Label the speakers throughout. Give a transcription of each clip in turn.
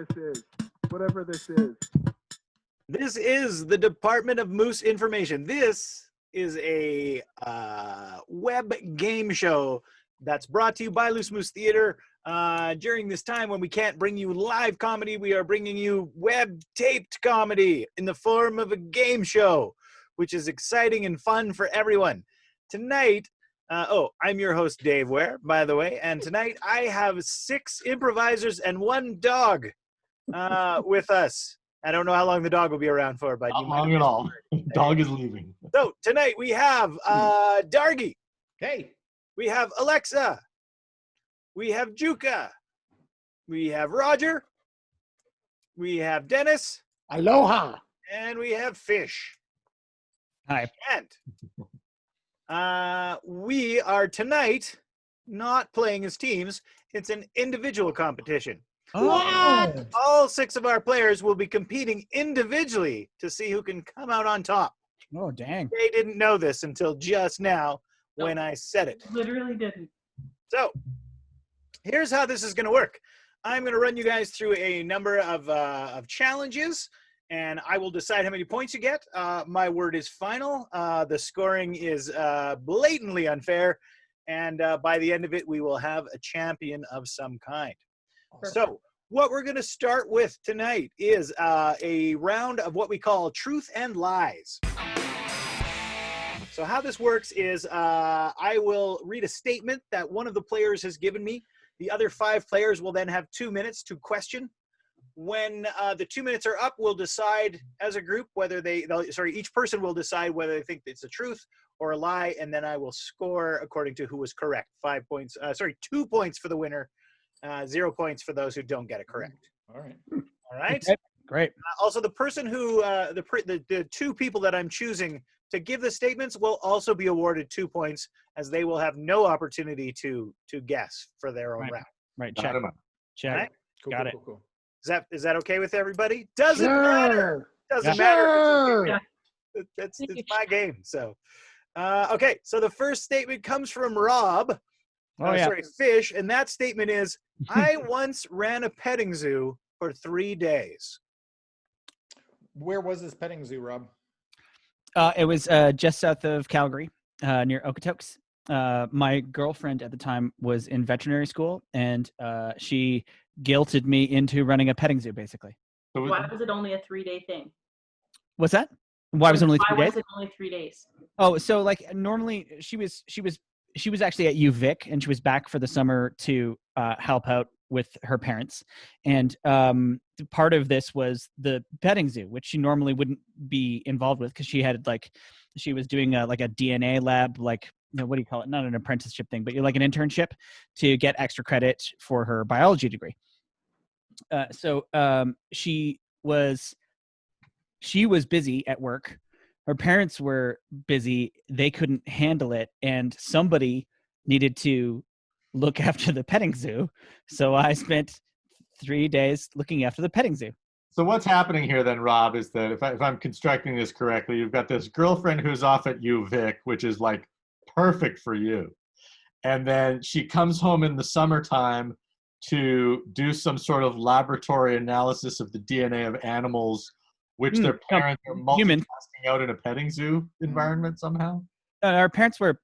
Speaker 1: this is. Whatever this is.
Speaker 2: This is the Department of Moose Information. This is a web game show that's brought to you by Loose Moose Theater. During this time when we can't bring you live comedy, we are bringing you web-taped comedy in the form of a game show, which is exciting and fun for everyone. Tonight, I'm your host, Dave Ware, by the way, and tonight I have 6 improvisers and 1 dog with us. I don't know how long the dog will be around for, but
Speaker 3: not long at all. Dog is leaving.
Speaker 2: So tonight we have Dargie.
Speaker 4: Hey.
Speaker 2: We have Alexa. We have Djoeke. We have Roger. We have Dennis.
Speaker 4: Aloha.
Speaker 2: And we have Fish.
Speaker 5: Hi.
Speaker 2: And we are tonight not playing as teams. It's an individual competition.
Speaker 4: What?
Speaker 2: All 6 of our players will be competing individually to see who can come out on top.
Speaker 5: Oh, dang.
Speaker 2: They didn't know this until just now when I said it.
Speaker 6: Literally didn't.
Speaker 2: So here's how this is going to work. I'm going to run you guys through a number of challenges, and I will decide how many points you get. My word is final. The scoring is blatantly unfair, and by the end of it, we will have a champion of some kind.
Speaker 6: Perfect.
Speaker 2: So what we're going to start with tonight is a round of what we call truth and lies. So how this works is I will read a statement that one of the players has given me. The other 5 players will then have 2 minutes to question. When the 2 minutes are up, we'll decide as a group whether each person will decide whether they think it's a truth or a lie, and then I will score according to who was correct. 2 points for the winner. 0 points for those who don't get it correct.
Speaker 4: All right.
Speaker 2: All right.
Speaker 5: Great.
Speaker 2: Also, the person who the 2 people that I'm choosing to give the statements will also be awarded 2 points, as they will have no opportunity to guess for their own round.
Speaker 5: Right. Check. Check.
Speaker 2: Right?
Speaker 4: Cool,
Speaker 5: Got
Speaker 4: cool, cool.
Speaker 2: Is that okay with everybody? Doesn't matter. Doesn't matter. It's my game. So, okay. So the first statement comes from Rob. Fish, and that statement is, I once ran a petting zoo for 3 days.
Speaker 4: Where was this petting zoo, Rob?
Speaker 5: It was just south of Calgary, near Okotoks. My girlfriend at the time was in veterinary school, and she guilted me into running a petting zoo, basically.
Speaker 6: Why was it only a 3-day thing?
Speaker 5: What's that? Why was it only 3 days?
Speaker 6: Why was it only 3 days?
Speaker 5: Oh, so like normally she was actually at UVic, and she was back for the summer to help out with her parents. And part of this was the petting zoo, which she normally wouldn't be involved with because she was doing a DNA lab, what do you call it? Not an apprenticeship thing, but you're like an internship to get extra credit for her biology degree. So she was busy at work. Her parents were busy. They couldn't handle it. And somebody needed to look after the petting zoo. So I spent 3 days looking after the petting zoo.
Speaker 3: So what's happening here then, Rob, is that if I'm constructing this correctly, you've got this girlfriend who's off at UVic, which is like perfect for you. And then she comes home in the summertime to do some sort of laboratory analysis of the DNA of animals, which their parents are multitasking out in a petting zoo environment somehow.
Speaker 5: Our parents were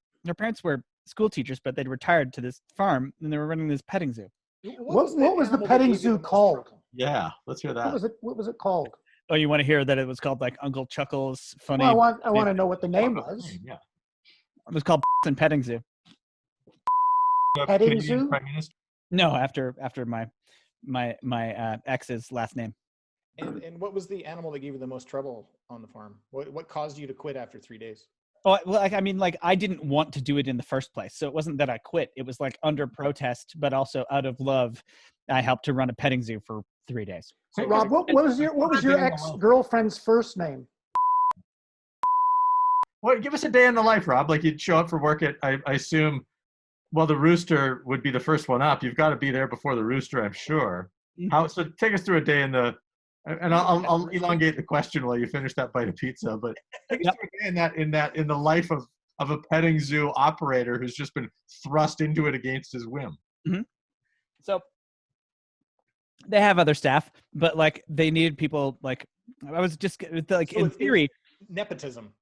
Speaker 5: school teachers, but they'd retired to this farm, and they were running this petting zoo.
Speaker 4: What was the petting zoo called?
Speaker 3: Yeah, let's hear that.
Speaker 4: What was it called?
Speaker 5: Oh, you want to hear that it was called like Uncle Chuckles Funny?
Speaker 4: Well, I want to know what the name was.
Speaker 3: Yeah.
Speaker 5: It was called and Petting Zoo.
Speaker 4: Petting zoo?
Speaker 3: Prime Minister?
Speaker 5: No, after my ex's last name.
Speaker 4: And what was the animal that gave you the most trouble on the farm? What caused you to quit after 3 days?
Speaker 5: Oh, well, I didn't want to do it in the first place. So it wasn't that I quit. It was like under protest, but also out of love. I helped to run a petting zoo for 3 days.
Speaker 4: So, Rob, what was your ex-girlfriend's first name?
Speaker 3: Well, give us a day in the life, Rob. Like you'd show up for work at, I assume, well, the rooster would be the first one up. You've got to be there before the rooster, I'm sure. So take us through a day in the, and I'll elongate the question while you finish that bite of pizza. But take us through a day in the life of a petting zoo operator who's just been thrust into it against his whim.
Speaker 5: Mm-hmm. So They have other staff, but like they needed people. Like I was just like
Speaker 4: So
Speaker 5: in
Speaker 4: it's
Speaker 5: theory,
Speaker 4: nepotism.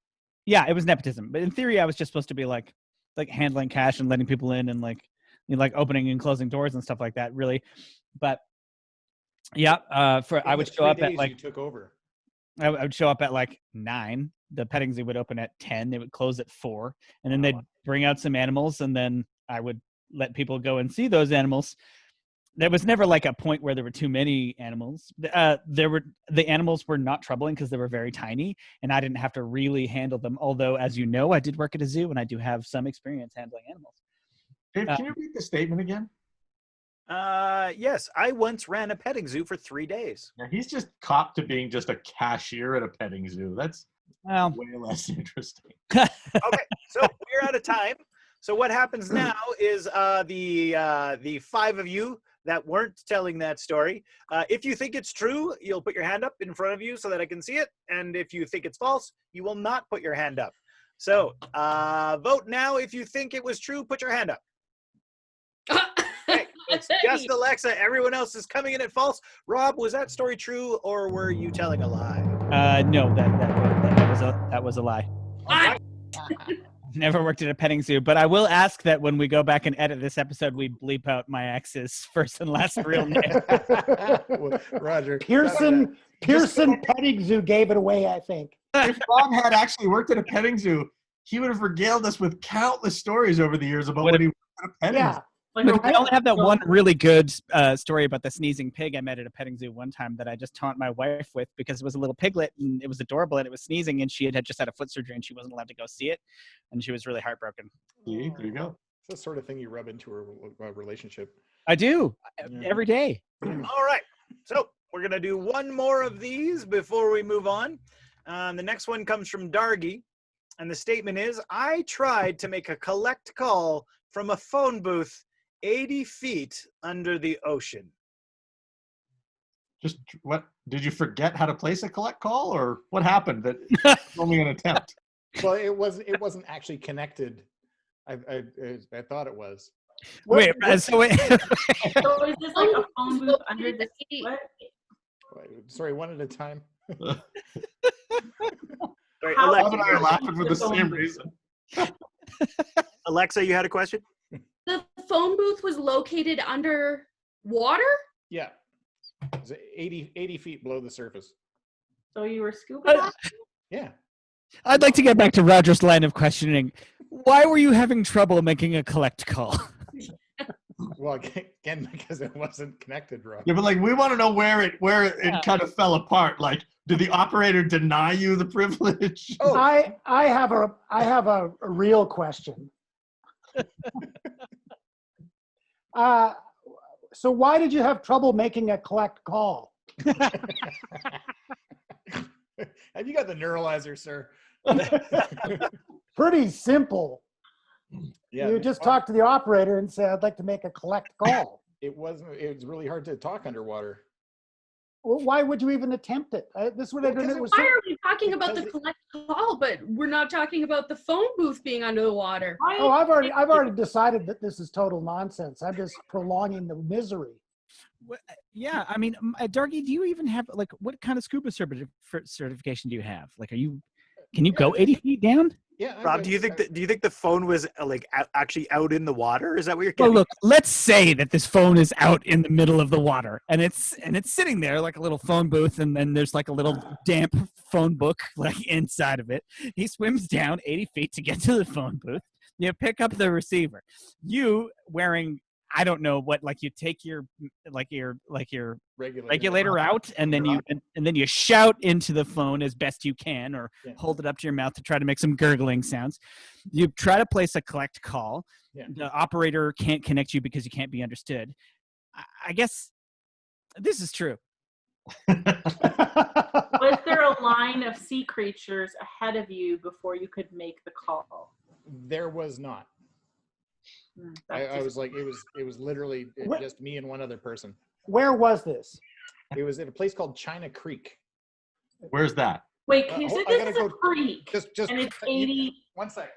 Speaker 5: yeah, it was nepotism. But in theory, I was just supposed to be like handling cash and letting people in and like like opening and closing doors and stuff like that. Really, but yeah,
Speaker 4: In
Speaker 5: I
Speaker 4: the
Speaker 5: would show
Speaker 4: 3
Speaker 5: up at
Speaker 4: days
Speaker 5: like
Speaker 4: you took over.
Speaker 5: I would show up at like 9. The petting zoo would open at 10. They would close at 4, and then they'd bring out some animals, and then I would let people go and see those animals. There was never like a point where there were too many animals. The animals were not troubling because they were very tiny, and I didn't have to really handle them. Although, as you know, I did work at a zoo, and I do have some experience handling animals.
Speaker 3: Dave, can you read the statement again?
Speaker 2: Yes, I once ran a petting zoo for 3 days.
Speaker 3: Yeah, he's just copped to being just a cashier at a petting zoo. That's
Speaker 5: Well,
Speaker 3: way less interesting.
Speaker 2: Okay, so we're out of time. So what happens now is the 5 of you that weren't telling that story, if you think it's true, you'll put your hand up in front of you so that I can see it. And if you think it's false, you will not put your hand up. So vote now. If you think it was true, put your hand up. Okay, it's just Alexa. Everyone else is coming in at false. Rob, was that story true or were you telling a lie?
Speaker 5: no, that was a lie.
Speaker 6: I-
Speaker 5: Never worked at a petting zoo, but I will ask that when we go back and edit this episode, we bleep out my ex's first and last real name.
Speaker 4: Well, Roger.
Speaker 7: Pearson Petting Zoo gave it away, I think.
Speaker 3: If Rob had actually worked at a petting zoo, he would have regaled us with countless stories over the years about when he worked at a petting zoo.
Speaker 7: Yeah.
Speaker 6: like
Speaker 5: But I only have that one really good story about the sneezing pig I met at a petting zoo one time that I just taunt my wife with because it was a little piglet and it was adorable and it was sneezing and she had just had a foot surgery and she wasn't allowed to go see it and she was really heartbroken.
Speaker 3: See, there you go.
Speaker 4: It's the sort of thing you rub into a relationship.
Speaker 5: I do
Speaker 4: Yeah.
Speaker 5: every day.
Speaker 2: All right. So we're going to do one more of these before we move on. The next one comes from Dargie. And the statement is, I tried to make a collect call from a phone booth 80 feet under the ocean.
Speaker 3: Just what? Did you forget how to place a collect call, or what happened? That was only an attempt.
Speaker 4: Well, it wasn't actually connected. I thought it was.
Speaker 5: Wait, so wait.
Speaker 6: So is this like a phone booth under the what?
Speaker 4: Sorry, one at a time.
Speaker 2: Sorry,
Speaker 6: How-
Speaker 3: Rob and I are
Speaker 2: Alexa,
Speaker 3: laughing for the same reason.
Speaker 2: Alexa, you had a question?
Speaker 8: The phone booth was located under water?
Speaker 4: Yeah. It's 80 feet below the surface.
Speaker 6: So you were scuba diving?
Speaker 4: Yeah.
Speaker 5: I'd like to get back to Roger's line of questioning. Why were you having trouble making a collect call?
Speaker 4: Well, again, because it wasn't connected, Rob.
Speaker 3: Yeah, but like we want to know where it kind of fell apart. Like, did the operator deny you the privilege?
Speaker 4: Oh.
Speaker 7: I have a real question. So why did you have trouble making a collect call?
Speaker 4: Have you got the neuralizer, sir?
Speaker 7: Pretty simple.
Speaker 4: Yeah.
Speaker 7: You just talk to the operator and say, I'd like to make a collect call.
Speaker 4: It was really hard to talk underwater.
Speaker 7: Well, why would you even attempt it? This would have done it was
Speaker 8: Why are we talking about the
Speaker 4: because
Speaker 8: collect call, but we're not talking about the phone booth being under the water?
Speaker 6: Why-
Speaker 7: Oh, I've already decided that this is total nonsense. I'm just prolonging the misery.
Speaker 5: Yeah, I mean, Darky, do you even have like what kind of scuba certification do you have? Like, can you go 80 feet down?
Speaker 4: Yeah.
Speaker 2: Rob, do you think the phone was like actually out in the water? Is that what you're
Speaker 5: Well,
Speaker 2: getting?
Speaker 5: look, let's say that this phone is out in the middle of the water and it's sitting there like a little phone booth and then there's like a little damp phone book like inside of it. He swims down 80 feet to get to the phone booth. You pick up the receiver. You wearing, I don't know what, like you take your regulator out and then you shout into the phone as best you can or hold it up to your mouth to try to make some gurgling sounds. You try to place a collect call.
Speaker 4: Yeah.
Speaker 5: The operator can't connect you because you can't be understood. I guess this is true.
Speaker 6: Was there a line of sea creatures ahead of you before you could make the call?
Speaker 4: There was not. I was like, it was literally
Speaker 7: What?
Speaker 4: just me and one other person.
Speaker 7: Where was this?
Speaker 4: It was at a place called China Creek.
Speaker 3: Where's that?
Speaker 6: Wait, you said
Speaker 4: I
Speaker 6: this
Speaker 4: gotta
Speaker 6: is a
Speaker 4: go-
Speaker 6: creek,
Speaker 4: Just
Speaker 6: and it's 80.
Speaker 4: 1 second.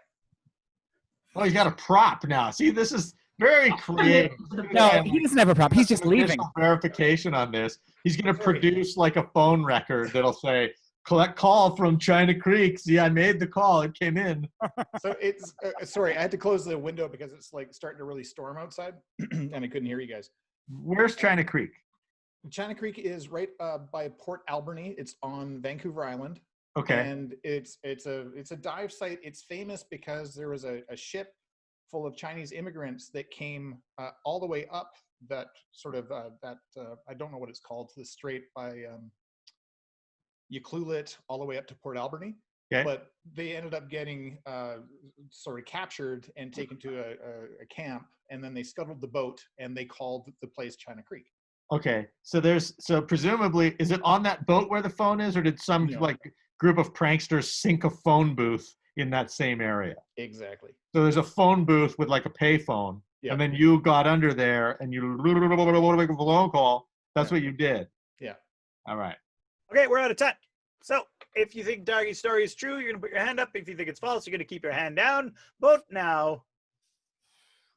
Speaker 3: Oh, you got a prop now. See, this is Very creative.
Speaker 5: No,
Speaker 3: And
Speaker 5: he doesn't have a problem. He's just leaving.
Speaker 3: additional verification on this. He's going to produce like a phone record that'll say, "Collect call from China Creek. See, I made the call. It came in."
Speaker 4: So it's sorry, I had to close the window because it's like starting to really storm outside, and I couldn't hear you guys.
Speaker 3: Where's China Creek?
Speaker 4: China Creek is right by Port Alberni. It's on Vancouver Island.
Speaker 3: Okay.
Speaker 4: And it's a dive site. It's famous because there was a ship full of Chinese immigrants that came all the way up that sort of I don't know what it's called, to the strait by Ucluelet all the way up to Port Alberni.
Speaker 3: Okay.
Speaker 4: But they ended up getting sort of captured and taken to a camp, and then they scuttled the boat and they called the place China Creek.
Speaker 3: Okay. So presumably, is it on that boat where the phone is, or did some
Speaker 4: No.
Speaker 3: like group of pranksters sink a phone booth in that same area?
Speaker 4: Exactly.
Speaker 3: So there's a phone booth with like a payphone,
Speaker 4: Yeah.
Speaker 3: and then you got under there and you make a phone call. That's
Speaker 4: Yeah.
Speaker 3: what you did.
Speaker 4: Yeah.
Speaker 3: All right.
Speaker 2: Okay, we're out of time. So if you think Dargie's story is true, you're going to put your hand up. If you think it's false, you're going to keep your hand down. Vote now.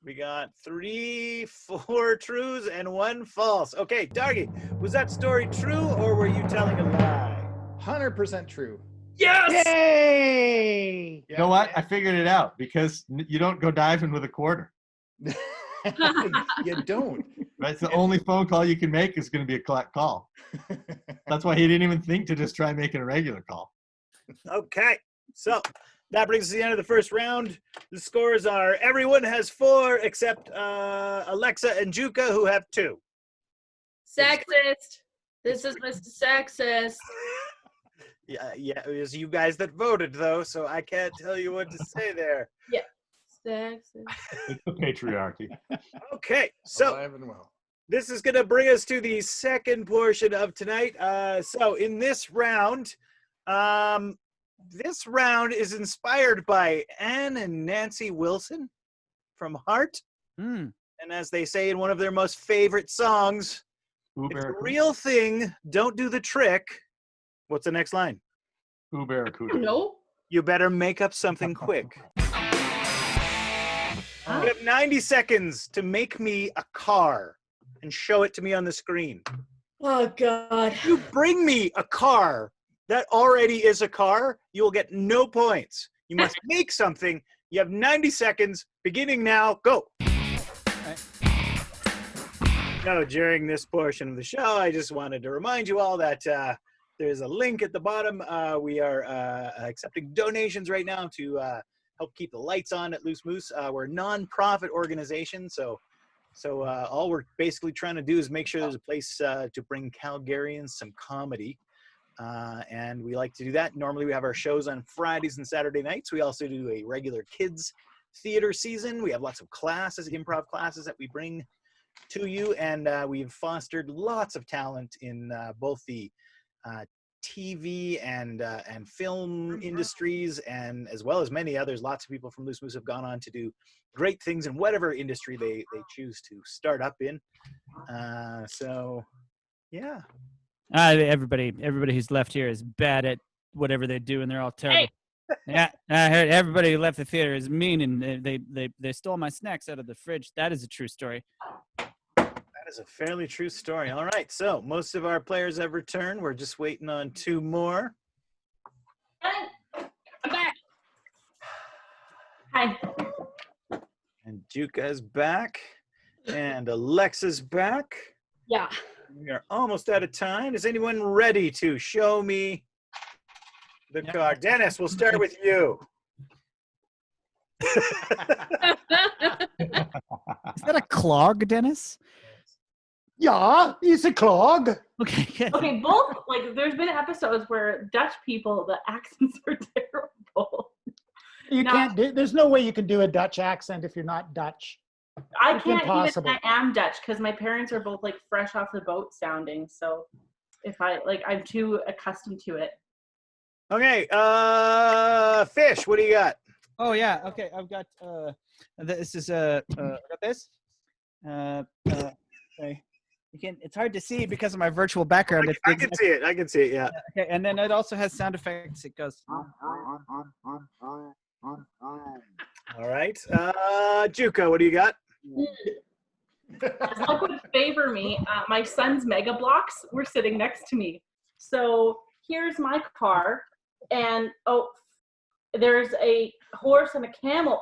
Speaker 2: We got 3, 4 trues and 1 false. Okay, Dargie, was that story true or were you telling a lie?
Speaker 4: 100% true.
Speaker 2: Yes!
Speaker 7: Yay!
Speaker 3: You know what? I figured it out because you don't go diving with a quarter.
Speaker 4: You don't.
Speaker 3: Right? It's the only phone call you can make is going to be a collect call. That's why he didn't even think to just try making a regular call.
Speaker 2: Okay, so that brings us to the end of the first round. The scores are everyone has 4 except Alexa and Djoeke, who have 2.
Speaker 8: Sexist. This is Mr. Sexist.
Speaker 2: Yeah, it was you guys that voted, though, so I can't tell you what to say there.
Speaker 8: Sexist.
Speaker 3: It's the patriarchy.
Speaker 2: Okay, so
Speaker 4: Alive and well.
Speaker 2: this is going to bring us to the second portion of tonight. So in this round is inspired by Anne and Nancy Wilson from Heart.
Speaker 5: Mm.
Speaker 2: And as they say in one of their most favorite songs, it's a real thing, don't do the trick. What's the next line?
Speaker 8: No.
Speaker 2: You better make up something quick. You have 90 seconds to make me a car and show it to me on the screen.
Speaker 8: Oh, God.
Speaker 2: You bring me a car that already is a car, you will get no points. You must make something. You have 90 seconds, beginning now, go. So during this portion of the show, I just wanted to remind you all that there's a link at the bottom. We are accepting donations right now to help keep the lights on at Loose Moose. We're a non-profit organization, so all we're basically trying to do is make sure there's a place to bring Calgarians some comedy. And we like to do that. Normally we have our shows on Fridays and Saturday nights. We also do a regular kids theater season. We have lots of classes, improv classes that we bring to you. And we've fostered lots of talent in both the TV and film industries, and as well as many others. Lots of people from Loose Moose have gone on to do great things in whatever industry they choose to start up in. So, yeah.
Speaker 5: Everybody who's left here is bad at whatever they do, and they're all terrible. Yeah, I heard everybody who left the theater is mean, and they stole my snacks out of the fridge. That is a true story.
Speaker 2: That is a fairly true story. All right, so most of our players have returned. We're just waiting on 2 more.
Speaker 8: I'm back. Hi.
Speaker 2: And Djoeke back, and Alexa's back.
Speaker 8: Yeah.
Speaker 2: We are almost out of time. Is anyone ready to show me the card? Dennis, we'll start with you.
Speaker 5: Is that a clog, Dennis?
Speaker 7: Yeah, it's a clog.
Speaker 5: Okay. Good.
Speaker 6: Okay, both, like, there's been episodes where Dutch people, the accents are terrible.
Speaker 7: You
Speaker 6: No.
Speaker 7: can't do. There's no way you can do a Dutch accent if you're not Dutch.
Speaker 6: I
Speaker 7: It's
Speaker 6: can't
Speaker 7: impossible.
Speaker 6: even, I am Dutch because my parents are both, like, fresh off the boat sounding. So if I'm too accustomed to it.
Speaker 2: Okay, Fish, what do you got?
Speaker 5: Oh yeah. Okay. I've got this is I got this. Okay. You can. It's hard to see because of my virtual background. It's
Speaker 2: I can see it. I can see it, yeah.
Speaker 5: Okay, and then it also has sound effects. It goes.
Speaker 2: All right. Djoeke, what do you got?
Speaker 6: As luck would favor me, my son's Mega Blocks were sitting next to me. So here's my car, and there's a horse and a camel.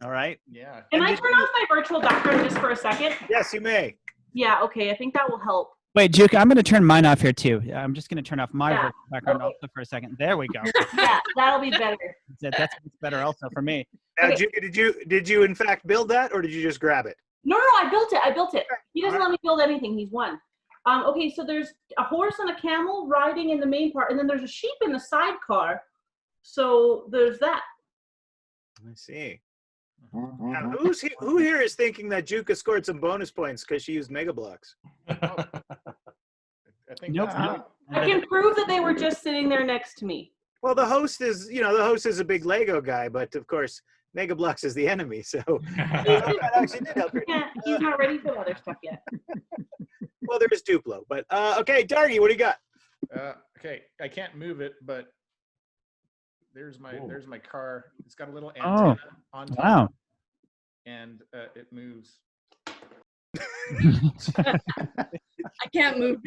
Speaker 2: All right.
Speaker 4: Yeah.
Speaker 6: Can I turn off my virtual background just for a second?
Speaker 2: Yes, you may.
Speaker 6: Yeah, okay, I think that will help.
Speaker 5: Wait, Djoeke, I'm going to turn mine off here too. I'm just going to turn off my
Speaker 6: Yeah.
Speaker 5: virtual background
Speaker 6: Okay.
Speaker 5: also for a second. There we go.
Speaker 6: Yeah, that'll be better.
Speaker 5: That's better also for me.
Speaker 2: Now,
Speaker 6: Okay.
Speaker 2: Djoeke, did you in fact build that, or did you just grab it?
Speaker 6: No, I built it. He doesn't let me build anything. He's won. Okay, so there's a horse and a camel riding in the main part, and then there's a sheep in the sidecar. So there's that.
Speaker 2: I see. Now, who here is thinking that Djoeke scored some bonus points because she used Mega Blocks?
Speaker 4: I think
Speaker 5: Nope.
Speaker 4: that's
Speaker 6: I can prove that they were just sitting there next to me.
Speaker 2: Well, the host is a big Lego guy, but of course, Mega Blocks is the enemy. So that actually did help her.
Speaker 6: Yeah, he's not ready for the other stuff yet.
Speaker 2: Well, there is Duplo, but okay, Dargie, what do you got?
Speaker 4: okay. I can't move it, but there's my car. It's got a little
Speaker 5: Oh,
Speaker 4: antenna on top,
Speaker 5: Wow.
Speaker 4: and it moves.
Speaker 8: I can't move.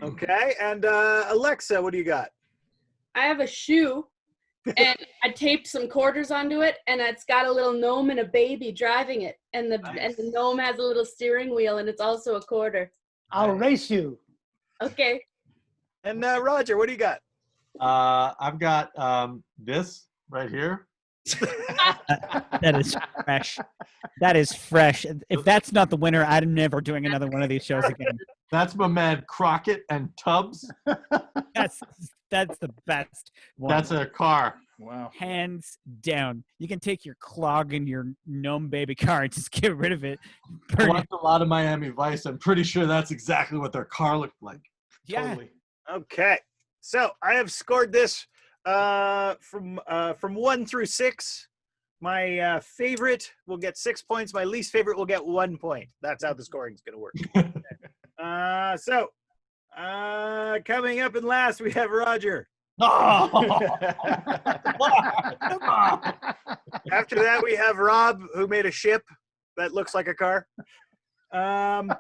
Speaker 2: Okay, and Alexa, what do you got?
Speaker 8: I have a shoe, and I taped some quarters onto it, and it's got a little gnome and a baby driving it, and the gnome has a little steering wheel, and it's also a quarter.
Speaker 7: I'll race you.
Speaker 8: Okay.
Speaker 2: And Roger, what do you got?
Speaker 3: I've got this right here.
Speaker 5: That is fresh. That is fresh. If that's not the winner, I'm never doing another one of these shows again.
Speaker 3: That's my man Crockett and Tubbs.
Speaker 5: That's the best one.
Speaker 3: That's a car.
Speaker 4: Wow.
Speaker 5: Hands down. You can take your clog and your gnome baby car and just get rid of it.
Speaker 3: I
Speaker 5: Burn it.
Speaker 3: watched a lot of Miami Vice. I'm pretty sure that's exactly what their car looked like.
Speaker 5: Yeah.
Speaker 4: Totally.
Speaker 2: Okay, so I have scored this from 1 through 6. My favorite will get 6 points. My least favorite will get 1 point. That's how the scoring is going to work. Coming up in last, we have Roger.
Speaker 3: Oh!
Speaker 2: After that, we have Rob, who made a ship that looks like a car. And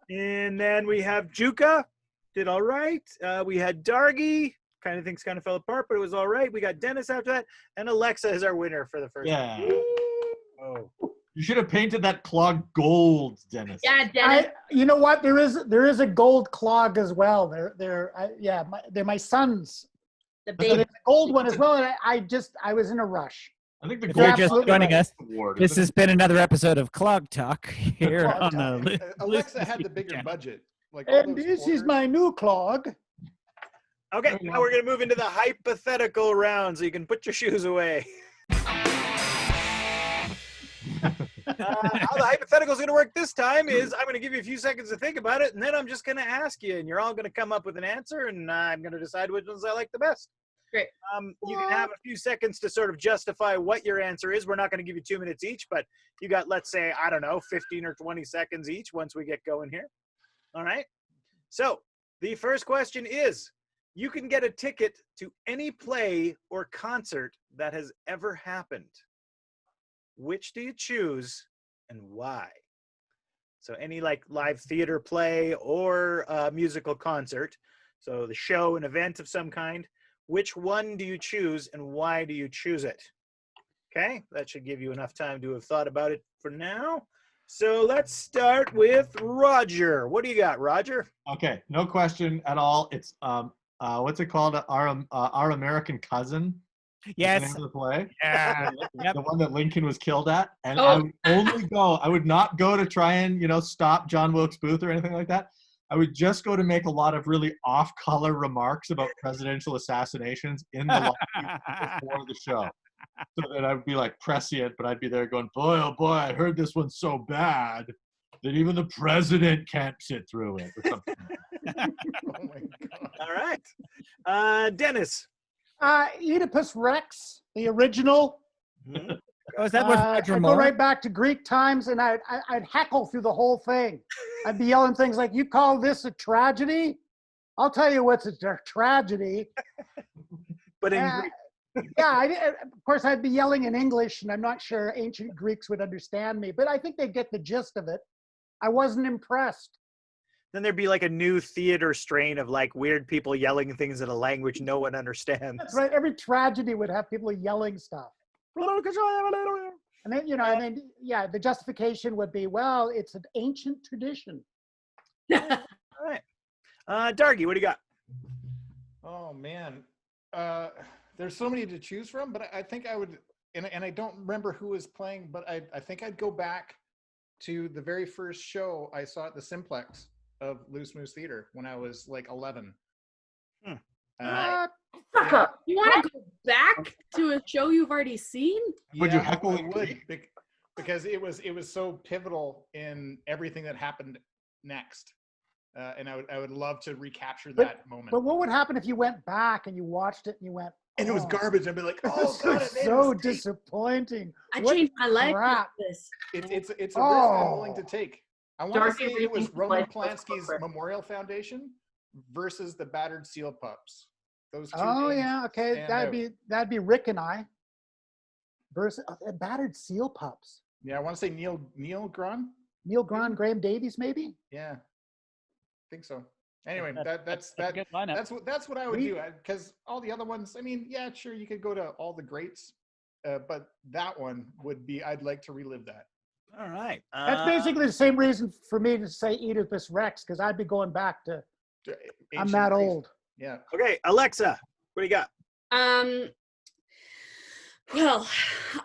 Speaker 2: then we have Djoeke, did all right. We had Dargie, kind of things kind of fell apart, but it was all right. We got Dennis after that, and Alexa is our winner for the first
Speaker 3: Yeah.
Speaker 2: one. Oh.
Speaker 3: You should have painted that clog gold, Dennis.
Speaker 8: Yeah, Dennis.
Speaker 7: You know what? There is a gold clog as well. They're my son's.
Speaker 8: The
Speaker 7: So
Speaker 8: baby.
Speaker 7: there's a gold one as well. And I was in a rush.
Speaker 3: I think the
Speaker 5: If you're
Speaker 3: gold
Speaker 5: just
Speaker 7: absolutely
Speaker 5: joining
Speaker 7: right.
Speaker 5: us,
Speaker 3: award.
Speaker 5: this has been another episode of Clog Talk here
Speaker 4: Clog
Speaker 5: on
Speaker 4: Talk.
Speaker 5: the
Speaker 4: Alexa had the bigger
Speaker 5: channel.
Speaker 4: budget. Like all
Speaker 7: And
Speaker 4: those
Speaker 7: this is
Speaker 4: quarters.
Speaker 7: my new clog.
Speaker 2: Okay, now we're going to move into the hypothetical round, so you can put your shoes away. How the hypothetical is going to work this time is I'm going to give you a few seconds to think about it, and then I'm just going to ask you, and you're all going to come up with an answer, and I'm going to decide which ones I like the best.
Speaker 8: Great.
Speaker 2: You can have a few seconds to sort of justify what your answer is. We're not going to give you 2 minutes each, but you got, let's say, I don't know, 15 or 20 seconds each once we get going here. All right? So the first question is, you can get a ticket to any play or concert that has ever happened. Which do you choose and why? So any like live theater play or musical concert. So the show, an event of some kind. Which one do you choose and why do you choose it? Okay, that should give you enough time to have thought about it for now. So let's start with Roger. What do you got, Roger?
Speaker 3: Okay, no question at all. It's what's it called? Our American Cousin. Is the
Speaker 5: Yes.
Speaker 3: name of the play.
Speaker 5: Yeah. Yep.
Speaker 3: The one that Lincoln was killed at. And
Speaker 8: Oh.
Speaker 3: I would only go, I would not go to try and, stop John Wilkes Booth or anything like that. I would just go to make a lot of really off-color remarks about presidential assassinations in the lobby before the show. So that I would be like prescient, but I'd be there going, boy, oh boy, I heard this one's so bad that even the president can't sit through it or something.
Speaker 4: Oh my God.
Speaker 2: All right. Dennis.
Speaker 7: Oedipus Rex, the original.
Speaker 2: Mhm.
Speaker 5: Oh, is that what
Speaker 7: I'd
Speaker 5: Roger
Speaker 7: go
Speaker 5: Moore?
Speaker 7: right back to Greek times, and I'd heckle through the whole thing. I'd be yelling things like, "You call this a tragedy? I'll tell you what's a tragedy."
Speaker 2: But in
Speaker 7: Uh,
Speaker 2: Greek.
Speaker 7: Of course, I'd be yelling in English, and I'm not sure ancient Greeks would understand me, but I think they get the gist of it. I wasn't impressed.
Speaker 2: Then there'd be like a new theater strain of like weird people yelling things in a language no one understands.
Speaker 7: That's right. Every tragedy would have people yelling stuff. And then, the justification would be, well, it's an ancient tradition.
Speaker 2: All right. Dargie, what do you got?
Speaker 4: Oh, man. There's so many to choose from, but I think I would, and I don't remember who was playing, but I think I'd go back to the very first show I saw at the Simplex of Loose Moose Theater when I was like 11.
Speaker 6: Suck up.
Speaker 8: You want to go back to a show you've already seen?
Speaker 3: Would you
Speaker 4: Yeah,
Speaker 3: heckle
Speaker 4: I
Speaker 3: and
Speaker 4: would, because it was so pivotal in everything that happened next. And I would love to recapture that moment.
Speaker 7: But what would happen if you went back and you watched it and you went,
Speaker 4: and it was garbage. I'd be like, oh,
Speaker 7: this
Speaker 4: God,
Speaker 7: is
Speaker 4: I made a
Speaker 7: so
Speaker 4: mistake.
Speaker 7: disappointing.
Speaker 8: I
Speaker 7: What
Speaker 8: changed my life
Speaker 7: crap.
Speaker 8: with this.
Speaker 4: It's a risk I'm willing to take. I want to
Speaker 6: Darky
Speaker 4: say it
Speaker 6: really
Speaker 4: was
Speaker 6: thinks
Speaker 4: Roman
Speaker 6: life was
Speaker 4: Polanski's
Speaker 6: corporate.
Speaker 4: Memorial Foundation versus the Battered Seal Pups. Those two.
Speaker 7: Oh
Speaker 4: names
Speaker 7: yeah, okay.
Speaker 4: stand
Speaker 7: That'd be Rick and I versus Battered Seal Pups.
Speaker 4: Yeah, I want to say Neil Grun.
Speaker 7: Neil Grahn, Graham Davies, maybe.
Speaker 4: Yeah, I think so. Anyway,
Speaker 5: That's a good lineup.
Speaker 4: that's what I would do, because all the other ones, I mean, yeah, sure, you could go to all the greats, but that one would be, I'd like to relive that.
Speaker 2: All right.
Speaker 7: That's basically the same reason for me to say Oedipus Rex, because I'd be going back to. I'm
Speaker 4: Ancient
Speaker 7: that
Speaker 4: Greece.
Speaker 7: old.
Speaker 4: Yeah.
Speaker 2: Okay, Alexa, what do you got?
Speaker 8: Well,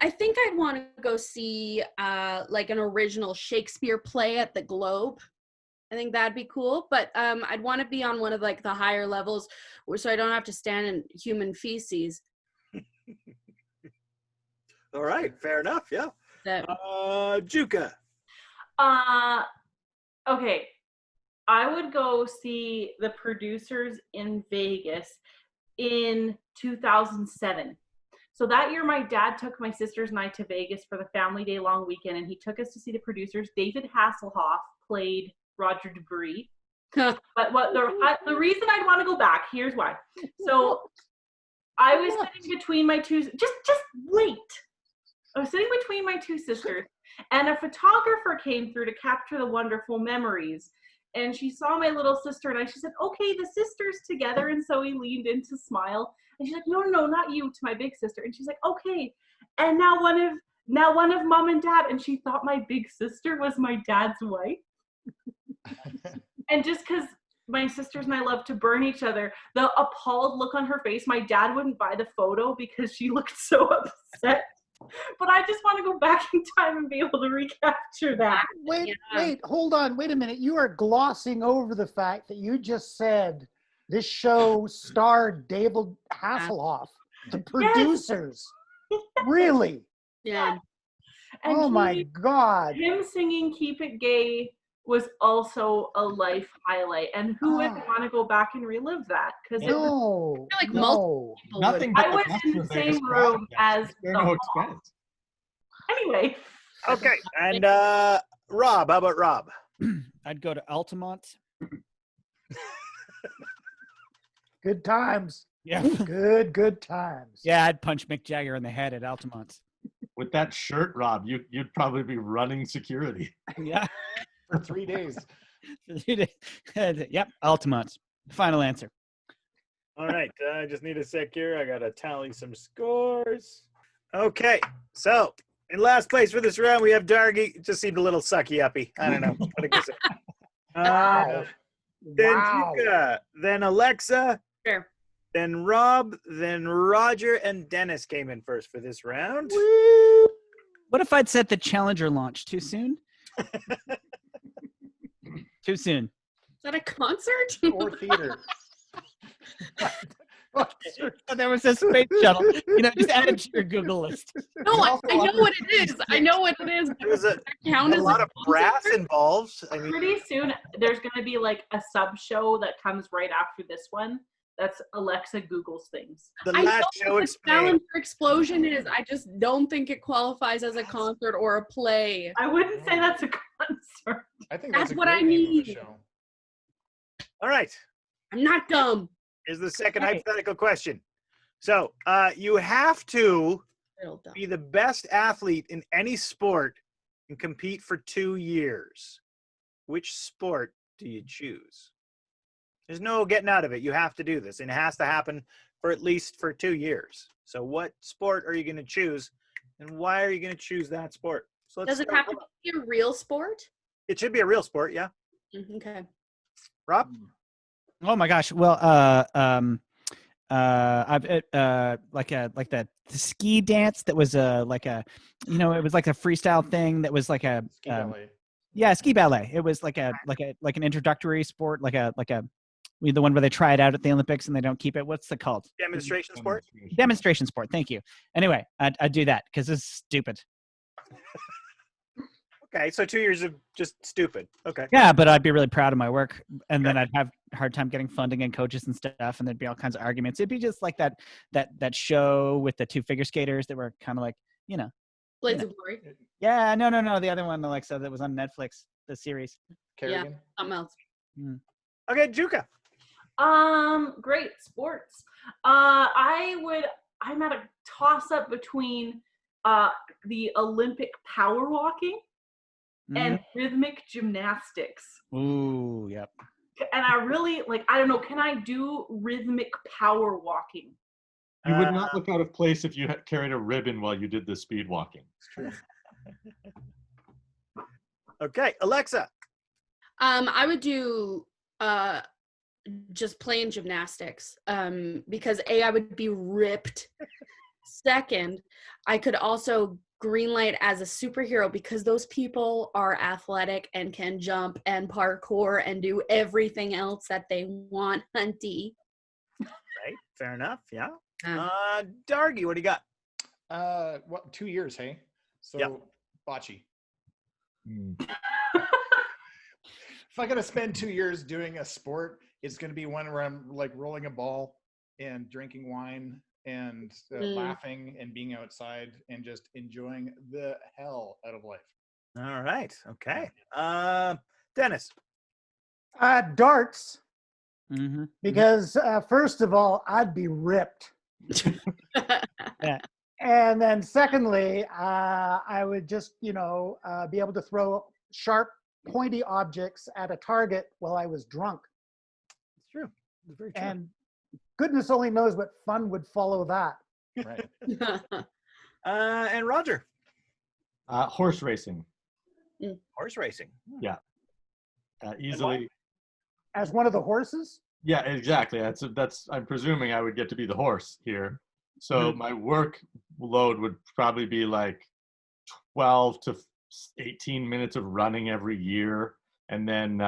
Speaker 8: I think I'd want to go see like an original Shakespeare play at the Globe. I think that'd be cool, but I'd want to be on one of like the higher levels, so I don't have to stand in human feces.
Speaker 2: All right, fair enough. Yeah. Djoeke.
Speaker 6: Okay. I would go see the producers in Vegas in 2007. So that year, my dad took my sisters and I to Vegas for the family day long weekend, and he took us to see the producers. David Hasselhoff played Roger Debris. But the reason I'd want to go back, here's why. So I was sitting between my two, just wait. I was sitting between my two sisters, and a photographer came through to capture the wonderful memories. And she saw my little sister, and she said, okay, the sisters together. And so he leaned in to smile. And she's like, no, not you, to my big sister. And she's like, okay. And now one of mom and dad. And she thought my big sister was my dad's wife. And just because my sisters and I love to burn each other, the appalled look on her face, my dad wouldn't buy the photo because she looked so upset. But I just want to go back in time and be able to recapture that.
Speaker 7: Wait, hold on. Wait a minute. You are glossing over the fact that you just said this show starred David Hasselhoff, the producers.
Speaker 6: Yes.
Speaker 7: Really?
Speaker 8: Yeah.
Speaker 6: And
Speaker 7: oh my God.
Speaker 6: Him singing Keep It Gay was also a life highlight. And who wouldn't want to go back and relive that? Because
Speaker 7: no,
Speaker 8: I feel like
Speaker 7: no.
Speaker 3: Nothing.
Speaker 6: I was in the same room as
Speaker 3: There's
Speaker 6: the
Speaker 3: no
Speaker 6: mom.
Speaker 3: expense.
Speaker 6: Anyway.
Speaker 2: Okay, and Rob, how about Rob?
Speaker 5: I'd go to Altamont.
Speaker 7: Good times.
Speaker 5: Yeah.
Speaker 7: Good times.
Speaker 5: Yeah, I'd punch Mick Jagger in the head at Altamont.
Speaker 3: With that shirt, Rob, you'd probably be running security.
Speaker 5: Yeah.
Speaker 4: For 3 days.
Speaker 5: Yep, Altamont. Final answer.
Speaker 2: All right, I just need a sec here. I got to tally some scores. Okay, so in last place for this round, we have Dargie. It just seemed a little sucky-uppy. I don't know. What I can say.
Speaker 7: Wow.
Speaker 2: Then
Speaker 7: Wow.
Speaker 2: Djoeke, then Alexa,
Speaker 8: Sure.
Speaker 2: then Rob, then Roger, and Dennis came in first for this round.
Speaker 5: What if I'd set the Challenger launch too soon? Too soon.
Speaker 8: Is that a concert?
Speaker 4: Or theater.
Speaker 5: Oh, there was a space shuttle. Just add it to your Google list.
Speaker 8: No, I know what it is. I know what it is.
Speaker 2: There's a
Speaker 8: Count as
Speaker 2: lot of
Speaker 8: concert?
Speaker 2: brass involved. I mean,
Speaker 6: Pretty soon, there's going to be like a sub show that comes right after this one. That's Alexa Googles things.
Speaker 2: the
Speaker 8: I know
Speaker 2: last show
Speaker 8: what the
Speaker 2: explained.
Speaker 8: Challenger Explosion is. I just don't think it qualifies as a concert or a play.
Speaker 6: I wouldn't say that's a concert.
Speaker 4: I think
Speaker 8: That's
Speaker 4: that's a
Speaker 8: what
Speaker 4: great
Speaker 8: I
Speaker 4: name of a
Speaker 8: need.
Speaker 4: show.
Speaker 2: All right,
Speaker 8: I'm not dumb.
Speaker 2: here's the second
Speaker 5: Okay.
Speaker 2: hypothetical question. So you have to
Speaker 8: Little dumb.
Speaker 2: be the best athlete in any sport and compete for 2 years. Which sport do you choose? There's no getting out of it. You have to do this, and it has to happen for at least for 2 years. So what sport are you going to choose, and why are you going to choose that sport? So let's
Speaker 8: Does it
Speaker 2: start
Speaker 8: have
Speaker 2: with
Speaker 8: to
Speaker 2: Rob.
Speaker 8: be a real sport?
Speaker 2: It should be a real sport, yeah.
Speaker 8: Okay.
Speaker 2: Rob?
Speaker 5: Oh my gosh. Well, I've like the ski dance that was like a, it was like a freestyle thing that was like a
Speaker 4: Ski ballet.
Speaker 5: yeah, ski ballet. It was like an introductory sport, like a the one where they try it out at the Olympics and they don't keep it. What's it called?
Speaker 2: Demonstration sport?
Speaker 5: Demonstration sport. Thank you. Anyway, I'd do that because it's stupid.
Speaker 2: Okay, so 2 years of just stupid. Okay.
Speaker 5: Yeah, but I'd be really proud of my work, and then I'd have a hard time getting funding and coaches and stuff, and there'd be all kinds of arguments. It'd be just like that show with the two figure skaters that were kind of like,
Speaker 8: Blades of Glory.
Speaker 5: yeah, no, the other one, Alexa, that was on Netflix, the series.
Speaker 4: Kerrigan.
Speaker 8: Something else.
Speaker 2: Okay, Djoeke.
Speaker 6: Great sports. I'm at a toss up between the Olympic power walking and rhythmic gymnastics.
Speaker 5: Ooh, yep.
Speaker 6: And I really I don't know, can I do rhythmic power walking?
Speaker 3: You would not look out of place if you had carried a ribbon while you did the speed walking.
Speaker 4: It's true.
Speaker 2: Okay, Alexa.
Speaker 8: I would do just plain gymnastics because I would be ripped. Second, I could also greenlight as a superhero because those people are athletic and can jump and parkour and do everything else that they want, hunty.
Speaker 2: Right, fair enough. Yeah.
Speaker 8: Um,
Speaker 2: Dargie, what do you got?
Speaker 4: 2 years, hey? So,
Speaker 2: Yep.
Speaker 4: bocce.
Speaker 3: Mm.
Speaker 4: If I got to spend 2 years doing a sport, it's going to be one where I'm like rolling a ball and drinking wine and laughing and being outside and just enjoying the hell out of life.
Speaker 2: All right. Okay. Dennis.
Speaker 7: Darts,
Speaker 5: Mm-hmm.
Speaker 7: because first of all, I'd be ripped. And then secondly, I would just, be able to throw sharp, pointy objects at a target while I was drunk.
Speaker 2: It's true. It's very true.
Speaker 7: And goodness only knows what fun would follow that.
Speaker 4: Right.
Speaker 2: And Roger.
Speaker 3: Horse racing.
Speaker 2: Horse racing.
Speaker 3: Easily.
Speaker 7: As one of the horses?
Speaker 3: Yeah, exactly. That's. I'm presuming I would get to be the horse here. So my work load would probably be like 12 to 18 minutes of running every year, and then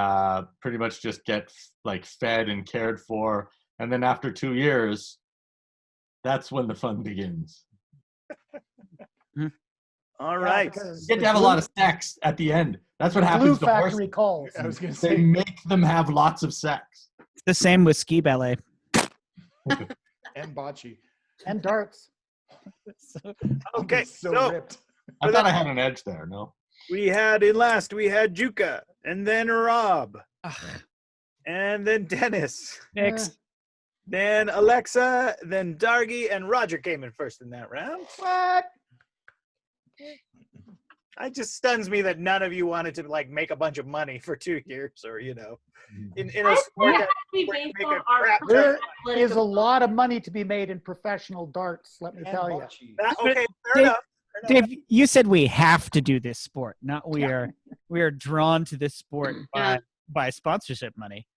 Speaker 3: pretty much just get like fed and cared for. And then after 2 years, that's when the fun begins.
Speaker 2: All right.
Speaker 3: You get to have a lot of sex at the end. That's what happens to
Speaker 7: Glue
Speaker 3: horses.
Speaker 7: Factory calls.
Speaker 4: I was going to
Speaker 3: They
Speaker 4: say,
Speaker 3: make them have lots of sex.
Speaker 5: It's the same with ski ballet.
Speaker 4: and bocce.
Speaker 7: And darts.
Speaker 2: Okay.
Speaker 4: So ripped.
Speaker 3: I thought I had an edge there. No.
Speaker 2: we had Djoeke, and then Rob, and then Dennis,
Speaker 5: Next.
Speaker 2: then Alexa, then Dargie, and Roger came in first in that round.
Speaker 7: What?
Speaker 2: It just stuns me that none of you wanted to make a bunch of money for 2 years, or in a
Speaker 6: I
Speaker 2: sport
Speaker 6: think it
Speaker 2: that
Speaker 6: has to be
Speaker 2: where you
Speaker 6: based
Speaker 2: make
Speaker 6: on
Speaker 2: a
Speaker 6: our
Speaker 2: crap
Speaker 7: There
Speaker 6: athletic
Speaker 7: is a lot of money to be made in professional darts, let me
Speaker 4: And
Speaker 7: tell you.
Speaker 4: bocce.
Speaker 2: Okay, fair
Speaker 5: Dave-
Speaker 2: enough.
Speaker 5: Dave, you said we have to do this sport, not we are drawn to this sport by sponsorship money.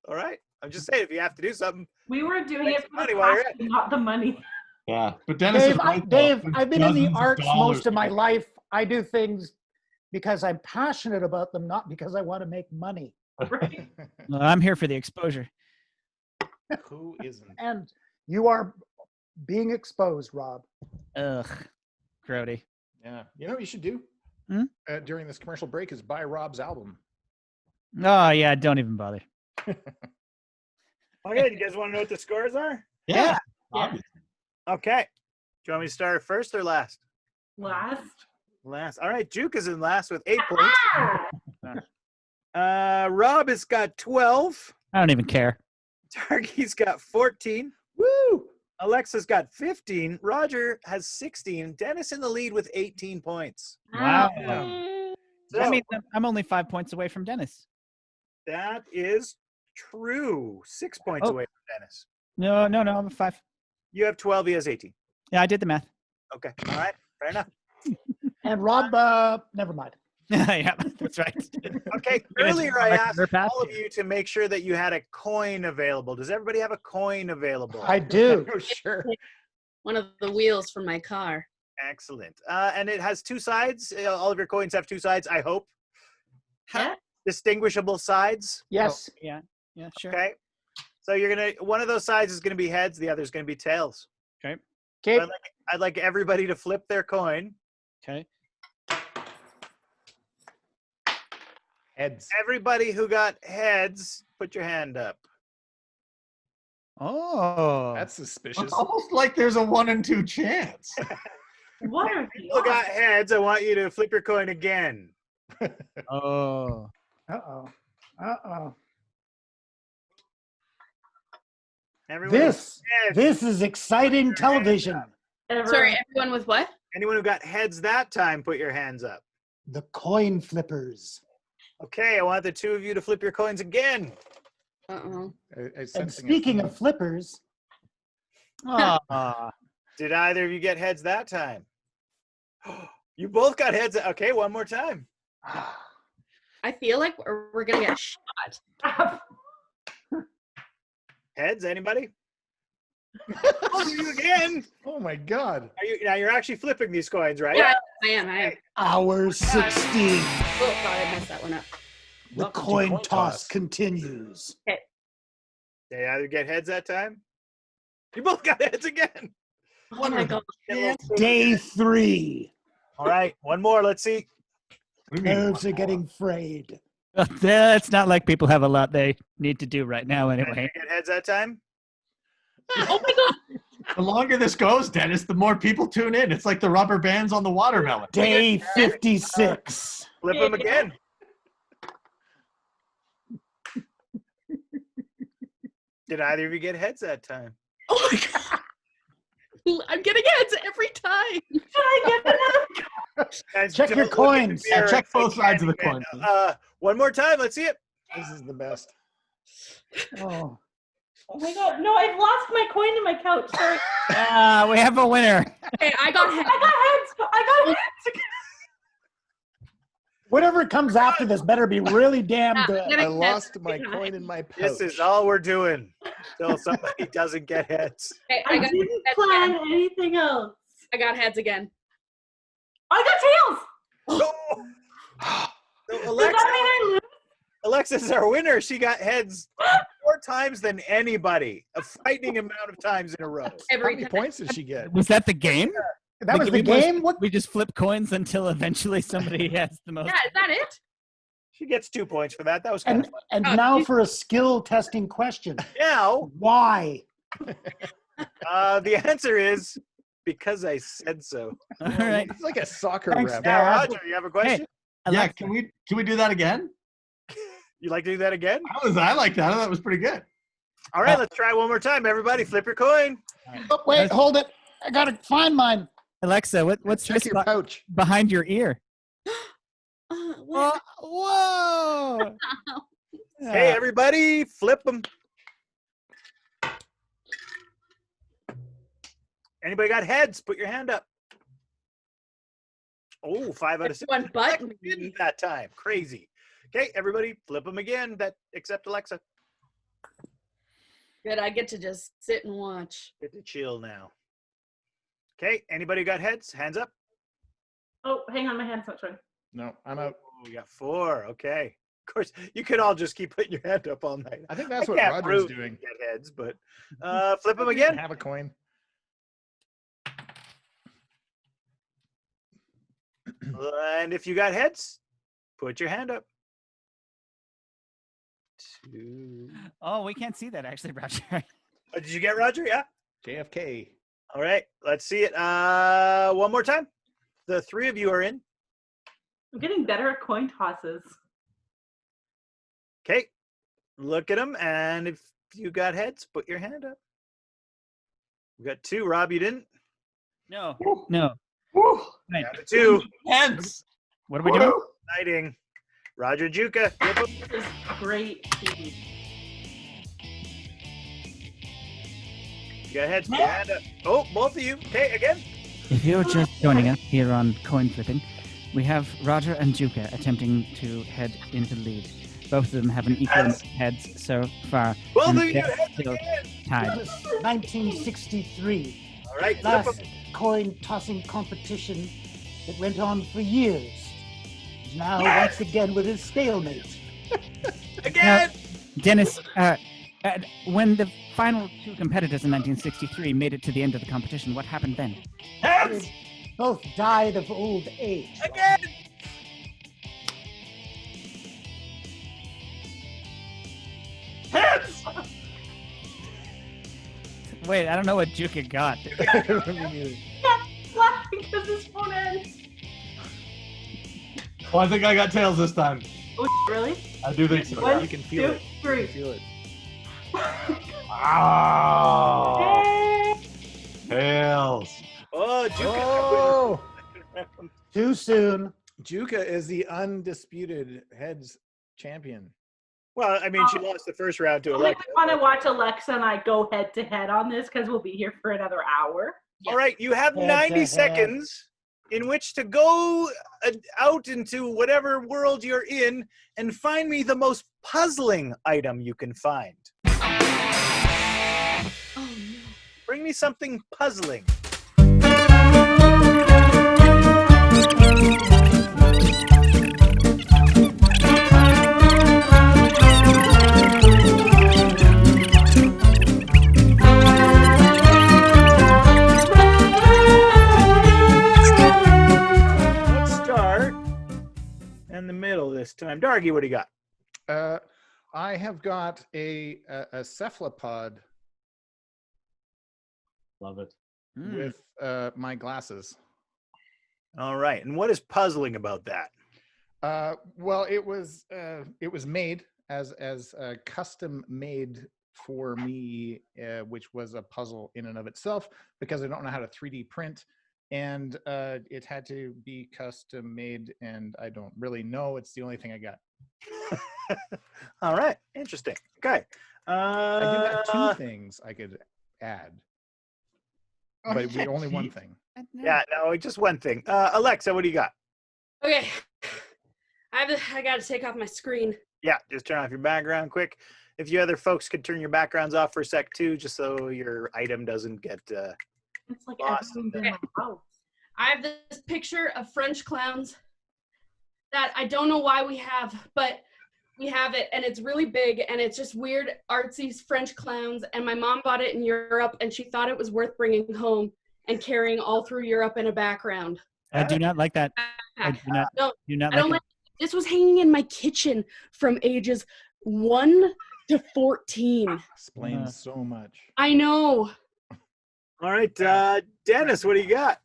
Speaker 2: All right. I'm just saying, if you have to do something,
Speaker 6: We were doing
Speaker 2: Make
Speaker 6: it
Speaker 2: some
Speaker 6: for
Speaker 2: money
Speaker 6: the
Speaker 2: while you're
Speaker 6: passion, not the money.
Speaker 3: Yeah, but Dennis is right, though.
Speaker 7: Dave,
Speaker 3: There's
Speaker 7: I've been in the
Speaker 3: dozens of
Speaker 7: arts
Speaker 3: dollars
Speaker 7: most of my
Speaker 3: to-
Speaker 7: life. I do things because I'm passionate about them, not because I want to make money.
Speaker 6: Right?
Speaker 5: Well, I'm here for the exposure.
Speaker 4: Who isn't?
Speaker 7: And you are being exposed, Rob.
Speaker 5: Ugh, grody.
Speaker 4: Yeah. You know what you should do during this commercial break is buy Rob's album.
Speaker 5: Oh yeah, don't even bother.
Speaker 2: okay, you guys want to know what the scores are?
Speaker 3: Yeah.
Speaker 8: Yeah.
Speaker 2: Okay. Do you want me to start first or last?
Speaker 6: Last.
Speaker 2: Last. All right. Djoeke is in last with 8 points. Rob has got 12.
Speaker 5: I don't even care.
Speaker 2: Darky's got 14.
Speaker 4: Woo!
Speaker 2: Alexa's got 15. Roger has 16. Dennis in the lead with 18 points.
Speaker 5: Wow.
Speaker 2: So,
Speaker 5: That means I'm only 5 points away from Dennis.
Speaker 2: that is true. 6 points
Speaker 5: Oh.
Speaker 2: away from Dennis.
Speaker 5: No, I'm 5.
Speaker 2: You have 12. He has 18.
Speaker 5: Yeah, I did the math.
Speaker 2: Okay. All right. Fair enough.
Speaker 7: And Rob, never mind.
Speaker 5: Yeah, that's right.
Speaker 2: Okay.
Speaker 5: Gonna
Speaker 2: Earlier, I
Speaker 5: back
Speaker 2: asked
Speaker 5: their path
Speaker 2: all of you to make sure that you had a coin available. Does everybody have a coin available?
Speaker 7: I do.
Speaker 4: Oh, sure.
Speaker 8: One of the wheels from my car.
Speaker 2: Excellent. And it has two sides. All of your coins have two sides, I hope.
Speaker 6: Yeah.
Speaker 2: Distinguishable sides.
Speaker 7: Yes.
Speaker 5: Yeah, sure.
Speaker 2: Okay. So one of those sides is gonna be heads, the other is gonna be tails.
Speaker 5: Okay.
Speaker 7: Okay.
Speaker 2: I'd like everybody to flip their coin.
Speaker 5: Okay.
Speaker 4: Heads.
Speaker 2: Everybody who got heads, put your hand up.
Speaker 5: Oh.
Speaker 4: That's suspicious.
Speaker 3: It's almost like there's a 1 in 2 chance.
Speaker 6: What are
Speaker 2: People who got heads, I want you to flip your coin again.
Speaker 5: Oh.
Speaker 7: Uh-oh. Uh-oh.
Speaker 2: Everyone who
Speaker 7: This
Speaker 2: got heads,
Speaker 7: this is exciting television.
Speaker 8: Sorry, everyone with what?
Speaker 2: anyone who got heads that time, put your hands up.
Speaker 7: The coin flippers.
Speaker 2: Okay, I want the two of you to flip your coins again.
Speaker 8: Uh-oh.
Speaker 7: And speaking of flippers,
Speaker 5: Ah.
Speaker 2: Did either of you get heads that time? You both got heads. Okay, one more time.
Speaker 8: I feel like we're gonna get shot.
Speaker 2: Heads, anybody? Oh, you again.
Speaker 4: Oh my God.
Speaker 2: Now you're actually flipping these coins, right?
Speaker 8: Yeah, I am.
Speaker 7: hour 16.
Speaker 8: Oh, sorry, I messed that one up.
Speaker 7: The
Speaker 4: Welcome to
Speaker 7: coin
Speaker 4: coin
Speaker 7: toss
Speaker 4: toss.
Speaker 7: continues.
Speaker 2: They either get heads that time. You both got heads again.
Speaker 8: Oh my God.
Speaker 7: Day 3.
Speaker 2: All right, one more. Let's see.
Speaker 3: What do you mean,
Speaker 7: Nerves are
Speaker 3: one more?
Speaker 7: getting frayed.
Speaker 5: It's not like people have a lot they need to do right now
Speaker 2: Did
Speaker 5: anyway.
Speaker 2: you get heads that time?
Speaker 8: Oh my God.
Speaker 3: The longer this goes, Dennis, the more people tune in. It's like the rubber bands on the watermelon.
Speaker 7: Day 56.
Speaker 2: Flip them again. Did either of you get heads that time?
Speaker 8: Oh my God. I'm getting heads every time.
Speaker 6: Should I get another?
Speaker 2: Guys,
Speaker 7: Check
Speaker 2: don't
Speaker 7: your
Speaker 2: look in the
Speaker 7: coins.
Speaker 2: mirror
Speaker 3: Yeah, check
Speaker 2: and say
Speaker 3: both sides of the
Speaker 2: Candyman.
Speaker 3: coin.
Speaker 2: One more time. Let's see it.
Speaker 4: This is the best.
Speaker 7: Oh.
Speaker 6: Oh my God. No, I've lost my coin in my couch. Sorry.
Speaker 5: We have a winner.
Speaker 8: Hey, I got heads.
Speaker 6: I got heads.
Speaker 7: Whatever comes after this better be really damn
Speaker 8: Yeah,
Speaker 7: good.
Speaker 8: I'm gonna-
Speaker 4: I lost my coin in my pouch.
Speaker 2: This is all we're doing until somebody doesn't get heads.
Speaker 8: Hey,
Speaker 6: I
Speaker 8: I got
Speaker 6: didn't
Speaker 8: heads
Speaker 6: plan
Speaker 8: again.
Speaker 6: anything else.
Speaker 8: I got heads again.
Speaker 6: I got tails.
Speaker 2: So
Speaker 6: Does that mean I lose?
Speaker 2: Alexa's our winner. She got heads 4 times than anybody, a frightening amount of times in a row.
Speaker 4: How
Speaker 8: Every
Speaker 4: many
Speaker 8: time.
Speaker 4: points did she get?
Speaker 5: Was that the game?
Speaker 7: That was the
Speaker 5: was-
Speaker 7: game? What?
Speaker 5: We just flip coins until eventually somebody has the most.
Speaker 8: Yeah, is that it?
Speaker 2: She gets 2 points for that. That was kind
Speaker 7: And
Speaker 2: of fun.
Speaker 7: and
Speaker 8: Oh,
Speaker 7: now
Speaker 8: geez.
Speaker 7: for a skill testing question.
Speaker 2: Now,
Speaker 7: Why?
Speaker 2: the answer is because I said so.
Speaker 5: All right.
Speaker 4: It's like a soccer
Speaker 7: Thanks,
Speaker 4: rep.
Speaker 7: Dad.
Speaker 2: Now, Roger, you have a question?
Speaker 3: Yeah,
Speaker 5: Alexa,
Speaker 3: can we do that again?
Speaker 2: You'd like to do that again?
Speaker 3: I like that. That was pretty good.
Speaker 2: All right, let's try one more time. Everybody, flip your coin.
Speaker 7: Oh, wait, hold it. I gotta find mine.
Speaker 5: Alexa, what's
Speaker 4: Check
Speaker 5: this
Speaker 4: your pouch.
Speaker 5: behind your ear?
Speaker 8: What?
Speaker 5: Whoa!
Speaker 2: Hey, everybody, flip them. Anybody got heads? Put your hand up. Oh, 5 out of 6.
Speaker 8: One button.
Speaker 2: Didn't that time. Crazy. Okay, everybody, flip them again. Except Alexa.
Speaker 8: Good. I get to just sit and watch.
Speaker 2: Get to chill now. Okay, anybody got heads? Hands up.
Speaker 6: Oh, hang on, my hand's not showing.
Speaker 4: No, I'm out.
Speaker 2: Oh, we got 4. Okay. Of course, you could all just keep putting your hand up all night.
Speaker 4: I think that's
Speaker 2: I
Speaker 4: what
Speaker 2: can't
Speaker 4: Roger's
Speaker 2: prove
Speaker 4: doing.
Speaker 2: you get heads, but flip them
Speaker 4: I
Speaker 2: again.
Speaker 4: have a coin.
Speaker 2: And if you got heads, put your hand up. 2.
Speaker 5: Oh, we can't see that actually, Roger.
Speaker 2: Did you get Roger? Yeah.
Speaker 4: JFK.
Speaker 2: All right. Let's see it. One more time. The 3 of you are in.
Speaker 6: I'm getting better at coin tosses.
Speaker 2: Okay. Look at them, and if you got heads, put your hand up. We got 2. Rob, you didn't?
Speaker 5: No.
Speaker 3: Woo.
Speaker 5: No.
Speaker 3: Woo.
Speaker 5: Right.
Speaker 2: Down to 2.
Speaker 3: Heads.
Speaker 5: What are we doing?
Speaker 3: Woo.
Speaker 2: Exciting. Roger Djoeke.
Speaker 6: This is great TV.
Speaker 2: You got heads. And, oh, both of you. Okay, again.
Speaker 5: If you're just joining us here on Coin Flipping, we have Roger and Djoeke attempting to head into the lead. Both of them have an equal amount of heads so far.
Speaker 2: Both
Speaker 5: and
Speaker 2: of you
Speaker 5: they're
Speaker 2: heads
Speaker 5: still
Speaker 2: again.
Speaker 5: tied.
Speaker 7: That was 1963.
Speaker 2: All right. flip
Speaker 7: Last
Speaker 2: 'em.
Speaker 7: coin tossing competition that went on for years. Now,
Speaker 2: Yes!
Speaker 7: once again, with his stalemate.
Speaker 2: Again.
Speaker 5: Dennis, when the final 2 competitors in 1963 made it to the end of the competition, what happened then?
Speaker 3: Heads.
Speaker 7: They both died of old age.
Speaker 2: Again.
Speaker 3: Heads.
Speaker 5: Wait, I don't know what Djoeke got.
Speaker 6: Laughing because this phone ends.
Speaker 3: Well, I think I got tails this time.
Speaker 6: Oh, really?
Speaker 3: I do think so.
Speaker 6: One,
Speaker 1: You can feel
Speaker 6: 2,
Speaker 1: it.
Speaker 6: 3.
Speaker 1: You can feel it.
Speaker 3: Oh. Tails.
Speaker 2: Oh, Djoeke.
Speaker 1: Oh,
Speaker 7: Too soon.
Speaker 1: Djoeke is the undisputed heads champion.
Speaker 2: Well, I mean, she lost the first round to
Speaker 6: I
Speaker 2: Alexa.
Speaker 6: want to watch Alexa and I go head to head on this because we'll be here for another hour.
Speaker 2: All right, you have
Speaker 7: Head to
Speaker 2: 90
Speaker 7: head.
Speaker 2: seconds in which to go out into whatever world you're in and find me the most puzzling item you can find.
Speaker 8: Oh no.
Speaker 2: Bring me something puzzling. Let's start in the middle this time. Dargie, what do you got?
Speaker 4: I have got a cephalopod
Speaker 3: Love it.
Speaker 4: with my glasses.
Speaker 2: All right, and what is puzzling about that?
Speaker 4: Well, it was made as custom made for me, which was a puzzle in and of itself because I don't know how to 3D print, and it had to be custom made, and I don't really know. It's the only thing I got.
Speaker 2: All right, interesting. Okay.
Speaker 4: I do have 2 things I could add, but we only one thing.
Speaker 2: Yeah, no, just one thing. Alexa, what do you got?
Speaker 8: Okay. I got to take off my screen.
Speaker 2: Yeah, just turn off your background quick. If you other folks could turn your backgrounds off for a sec too, just so your item doesn't get
Speaker 6: It's like
Speaker 2: Awesome.
Speaker 6: everyone's in my house.
Speaker 8: I have this picture of French clowns that I don't know why we have, but we have it, and it's really big, and it's just weird, artsy French clowns, and my mom bought it in Europe, and she thought it was worth bringing home and carrying all through Europe in a background.
Speaker 5: I do not like that. I do not.
Speaker 8: No,
Speaker 5: Do not
Speaker 8: I don't
Speaker 5: like
Speaker 8: like. This was hanging in my kitchen from ages 1 to 14.
Speaker 4: Explains so much.
Speaker 8: I know.
Speaker 2: All right, Dennis, what do you got?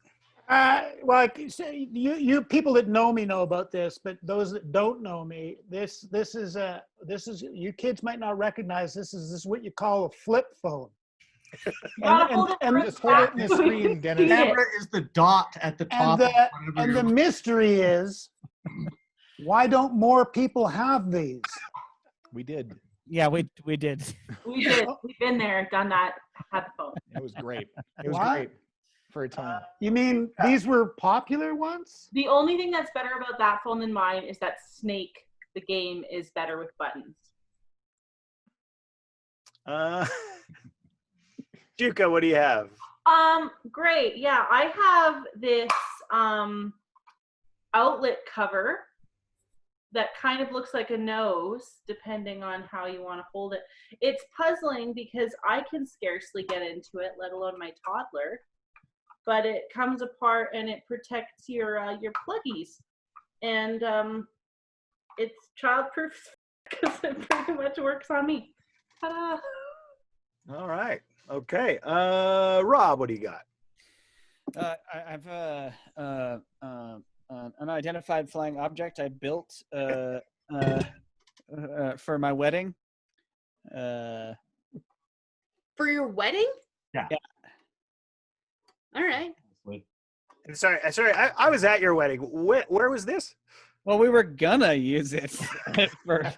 Speaker 7: Well, you people that know me know about this, but those that don't know me, this is you kids might not recognize this is what you call a flip phone.
Speaker 4: Just hold it in the screen, Dennis.
Speaker 3: Camera is the dot at the top.
Speaker 7: And the mystery is, why don't more people have these?
Speaker 1: We did.
Speaker 5: Yeah, we did.
Speaker 6: We did. We've been there, done that, had the phone.
Speaker 4: It was great. It was
Speaker 7: What?
Speaker 4: great for a time.
Speaker 7: You mean these were popular ones?
Speaker 6: The only thing that's better about that phone than mine is that Snake, the game, is better with buttons.
Speaker 2: Djoeke, what do you have?
Speaker 6: Great. Yeah, I have this outlet cover that kind of looks like a nose, depending on how you want to hold it. It's puzzling because I can scarcely get into it, let alone my toddler. But it comes apart and it protects your pluggies, and it's childproof because it pretty much works on me. Ta-da!
Speaker 2: All right. Okay. Rob, what do you got?
Speaker 5: I've an unidentified flying object I built for my wedding.
Speaker 8: For your wedding?
Speaker 3: Yeah.
Speaker 8: All right.
Speaker 2: Sorry. I was at your wedding. Where was this?
Speaker 5: Well, we were gonna use it for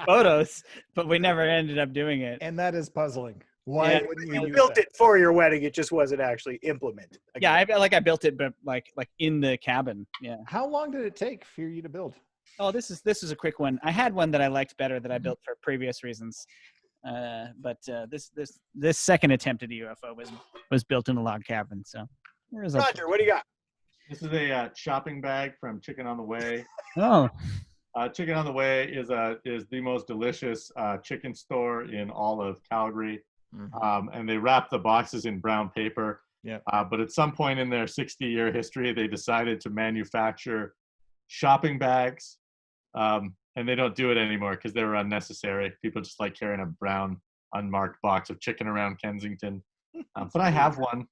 Speaker 5: photos, but we never ended up doing it.
Speaker 1: And that is puzzling. Why
Speaker 5: Yeah.
Speaker 1: wouldn't you
Speaker 2: You
Speaker 1: use
Speaker 2: built
Speaker 1: that?
Speaker 2: it for your wedding. It just wasn't actually implemented.
Speaker 5: Yeah, I built it, but like in the cabin. Yeah.
Speaker 1: How long did it take for you to build?
Speaker 5: Oh, this is a quick one. I had one that I liked better that I built for previous reasons, but this second attempt at a UFO was built in a log cabin. So,
Speaker 2: Roger, what do you got?
Speaker 3: This is a shopping bag from Chicken on the Way.
Speaker 5: Oh,
Speaker 3: Chicken on the Way is the most delicious chicken store in all of Calgary. And they wrap the boxes in brown paper.
Speaker 1: Yep.
Speaker 3: But at some point in their 60-year history, they decided to manufacture shopping bags. And they don't do it anymore because they were unnecessary. People just like carrying a brown, unmarked box of chicken around Kensington. But I have one.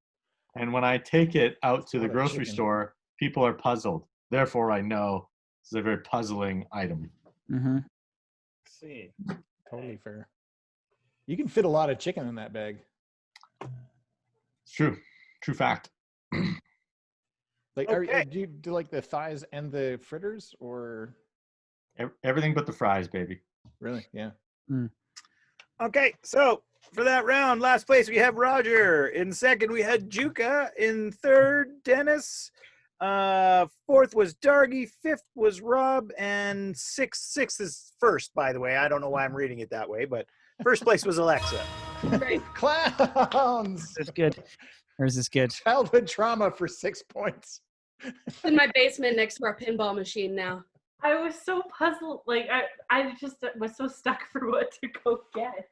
Speaker 3: And when I take it out to the
Speaker 1: What a
Speaker 3: grocery
Speaker 1: chicken.
Speaker 3: store, people are puzzled. Therefore, I know this is a very puzzling item.
Speaker 5: mm-hmm.
Speaker 2: Let's see.
Speaker 1: Totally fair. You can fit a lot of chicken in that bag.
Speaker 3: It's true. True fact.
Speaker 1: Like,
Speaker 2: Okay.
Speaker 1: do you do like the thighs and the fritters, or
Speaker 3: Everything but the fries, baby.
Speaker 1: really? Yeah.
Speaker 2: Okay, so for that round, last place we have Roger. In second, we had Djoeke. In third, Dennis. Fourth was Dargie. Fifth was Rob. And sixth is first, by the way. I don't know why I'm reading it that way, but first place was Alexa.
Speaker 8: Great.
Speaker 1: Clowns.
Speaker 5: This is good. Or is this good?
Speaker 1: Childhood trauma for 6 points.
Speaker 8: It's in my basement next to our pinball machine now.
Speaker 6: I was so puzzled. Like I just was so stuck for what to go get.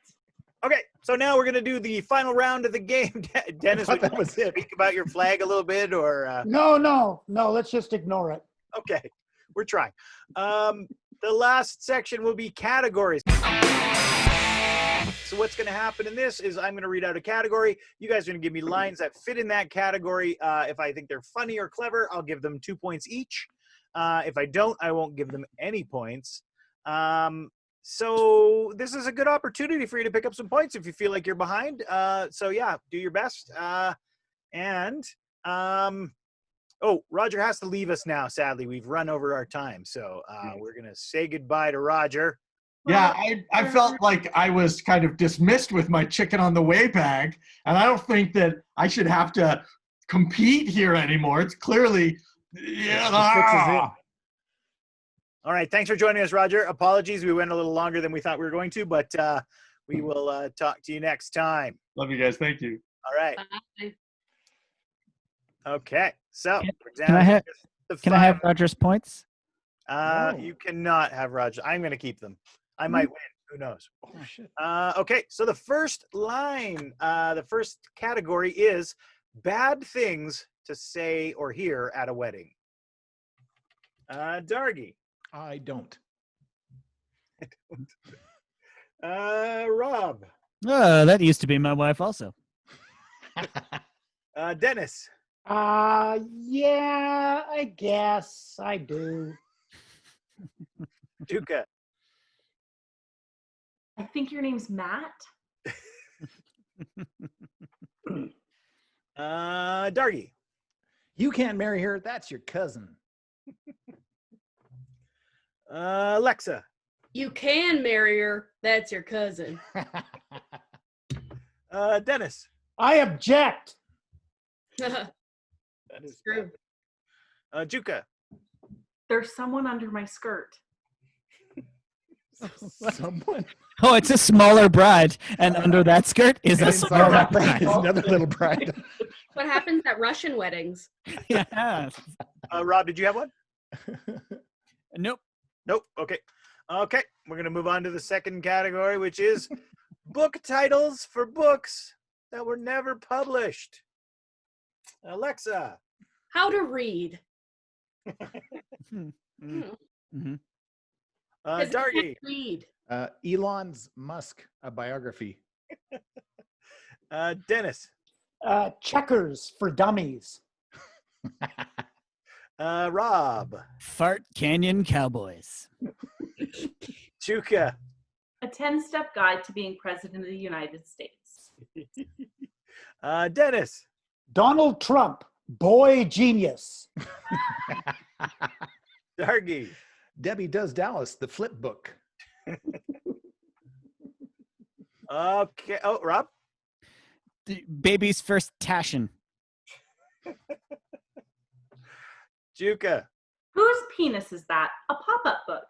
Speaker 2: Okay, so now we're going to do the final round of the game. Dennis,
Speaker 1: thought
Speaker 2: would you
Speaker 1: that was
Speaker 2: like to
Speaker 1: it.
Speaker 2: speak about your flag a little bit, or
Speaker 7: No. Let's just ignore it.
Speaker 2: okay, we're trying. The last section will be categories. So what's going to happen in this is I'm going to read out a category. You guys are going to give me lines that fit in that category. If I think they're funny or clever, I'll give them 2 points each. If I don't, I won't give them any points. So this is a good opportunity for you to pick up some points if you feel like you're behind. So yeah, do your best. Roger has to leave us now. Sadly, we've run over our time. So we're going to say goodbye to Roger.
Speaker 3: Yeah, I felt like I was kind of dismissed with my Chicken on the Way bag, and I don't think that I should have to compete here anymore. It's clearly,
Speaker 2: All right. Thanks for joining us, Roger. Apologies. We went a little longer than we thought we were going to, but we will talk to you next time.
Speaker 3: Love you guys. Thank you.
Speaker 2: All right.
Speaker 8: Bye.
Speaker 2: Okay. So,
Speaker 5: Can I have Roger's points?
Speaker 1: No.
Speaker 2: You cannot have Roger. I'm going to keep them. I might win. Who knows?
Speaker 1: Oh shit.
Speaker 2: Okay. So the first line, the first category is bad things to say or hear at a wedding. Dargie.
Speaker 1: I don't.
Speaker 2: Rob.
Speaker 5: That used to be my wife also.
Speaker 2: Dennis.
Speaker 7: Yeah, I guess I do.
Speaker 2: Djoeke.
Speaker 6: I think your name's Matt.
Speaker 2: Dargie.
Speaker 1: You can't marry her. That's your cousin.
Speaker 2: Alexa.
Speaker 8: You can marry her. That's your cousin.
Speaker 2: Dennis.
Speaker 7: I object.
Speaker 2: That is
Speaker 8: True.
Speaker 2: Djoeke.
Speaker 6: There's someone under my skirt.
Speaker 1: Someone.
Speaker 5: Oh, it's a smaller bride, and under that skirt is a
Speaker 1: Inside
Speaker 5: smaller
Speaker 1: that bride
Speaker 5: bride.
Speaker 1: is another little bride.
Speaker 8: What happens at Russian weddings?
Speaker 5: Yeah.
Speaker 2: Rob, did you have one?
Speaker 5: Nope.
Speaker 2: Nope. Okay. Okay. We're going to move on to the second category, which is book titles for books that were never published. Alexa.
Speaker 8: How to read.
Speaker 5: Mm-hmm.
Speaker 8: Because I
Speaker 2: Dargie.
Speaker 8: can't read.
Speaker 1: Elon's Musk, a biography.
Speaker 2: Dennis.
Speaker 7: Checkers for dummies.
Speaker 2: Rob.
Speaker 5: Fart Canyon Cowboys.
Speaker 2: Djoeke.
Speaker 6: A 10-step guide to being president of the United States.
Speaker 2: Dennis.
Speaker 7: Donald Trump, boy genius.
Speaker 2: Dargie.
Speaker 1: Debbie Does Dallas, the flip book.
Speaker 2: Okay. Oh, Rob.
Speaker 5: The baby's first Tashin.
Speaker 2: Djoeke.
Speaker 6: Whose penis is that? A pop-up book.